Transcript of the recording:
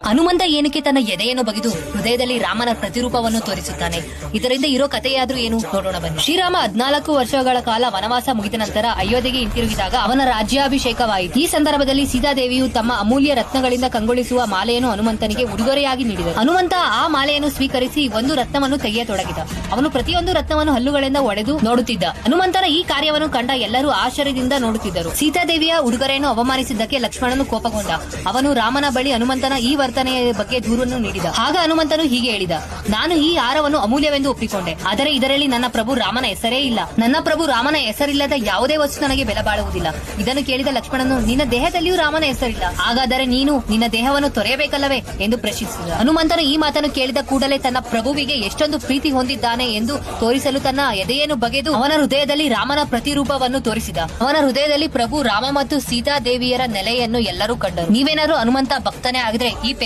ಹನುಮಂತ ಏನಕ್ಕೆ ತನ್ನ ಎದೆಯನ್ನು ಬಗೆದು ಹೃದಯದಲ್ಲಿ ರಾಮನ ಪ್ರತಿರೂಪವನ್ನು ತೋರಿಸುತ್ತಾನೆ? ಇದರಿಂದ ಇರೋ ಕಥೆಯಾದ್ರೂ ಏನು ನೋಡೋಣ ಬನ್ನಿ. ಶ್ರೀರಾಮ 14 ವರ್ಷಗಳ ಕಾಲ ವನವಾಸ ಮುಗಿದ ನಂತರ ಅಯೋಧ್ಯೆಗೆ ಹಿಂತಿರುಗಿದಾಗ ಅವನ ರಾಜ್ಯಾಭಿಷೇಕವಾಯಿತು. ಈ ಸಂದರ್ಭದಲ್ಲಿ ಸೀತಾದೇವಿಯು ತಮ್ಮ ಅಮೂಲ್ಯ ರತ್ನಗಳಿಂದ ಕಂಗೊಳಿಸುವ ಮಾಲೆಯನ್ನು ಹನುಮಂತನಿಗೆ ಉಡುಗೊರೆಯಾಗಿ ನೀಡಿದರು. ಹನುಮಂತ ಆ ಮಾಲೆಯನ್ನು ಸ್ವೀಕರಿಸಿ ಒಂದು ರತ್ನವನ್ನು ತೆಗೆಯತೊಡಗಿದ. ಅವನು ಪ್ರತಿಯೊಂದು ರತ್ನವನ್ನು ಹಲ್ಲುಗಳಿಂದ ಒಡೆದು ನೋಡುತ್ತಿದ್ದ. ಹನುಮಂತನ ಈ ಕಾರ್ಯವನ್ನು ಕಂಡ ಎಲ್ಲರೂ ಆಶ್ಚರ್ಯದಿಂದ ನೋಡುತ್ತಿದ್ದರು. ಸೀತಾದೇವಿಯ ಉಡುಗೊರೆಯನ್ನು ಅವಮಾನಿಸಿದ್ದಕ್ಕೆ ಲಕ್ಷ್ಮಣನು ಕೋಪಗೊಂಡ. ಅವನು ರಾಮನ ಬಳಿ ಹನುಮಂತನ ಈ ವರ್ತನೆಯ ಬಗ್ಗೆ ದೂರನ್ನು ನೀಡಿದ. ಆಗ ಹನುಮಂತನು ಹೀಗೆ ಹೇಳಿದ: ನಾನು ಈ ಹಾರವನ್ನು ಅಮೂಲ್ಯವೆಂದು ಒಪ್ಪಿಕೊಂಡೆ, ಆದರೆ ಇದರಲ್ಲಿ ನನ್ನ ಪ್ರಭು ರಾಮನ ಹೆಸರೇ ಇಲ್ಲ. ನನ್ನ ಪ್ರಭು ರಾಮನ ಹೆಸರಿಲ್ಲದ ಯಾವುದೇ ವಸ್ತು ನನಗೆ ಬೆಲೆ ಬಾಳುವುದಿಲ್ಲ. ಇದನ್ನು ಕೇಳಿದ ಲಕ್ಷ್ಮಣನು, ನಿನ್ನ ದೇಹದಲ್ಲಿಯೂ ರಾಮನ ಹೆಸರಿಲ್ಲ, ಹಾಗಾದರೆ ನೀನು ನಿನ್ನ ದೇಹವನ್ನು ತೊರೆಯಬೇಕಲ್ಲವೇ ಎಂದು ಪ್ರಶ್ನಿಸಿದ. ಹನುಮಂತನು ಈ ಮಾತನ್ನು ಕೇಳಿದ ಕೂಡಲೇ ತನ್ನ ಪ್ರಭುವಿಗೆ ಎಷ್ಟೊಂದು ಪ್ರೀತಿ ಹೊಂದಿದ್ದಾನೆ ಎಂದು ತೋರಿಸಲು ತನ್ನ ಎದೆಯನ್ನು ಬಗೆದು ಅವನ ಹೃದಯದಲ್ಲಿ ರಾಮನ ಪ್ರತಿರೂಪವನ್ನು ತೋರಿಸಿದ. ಅವನ ಹೃದಯದಲ್ಲಿ ಪ್ರಭು ರಾಮ ಮತ್ತು ಸೀತಾದೇವಿಯರ ನೆಲೆಯನ್ನು ಎಲ್ಲರೂ ಕಂಡರು. ನೀವೇನಾದ್ರೂ ಹನುಮಂತ ಭಕ್ತನೇ ಆಗಿದ್ರೆ ಈ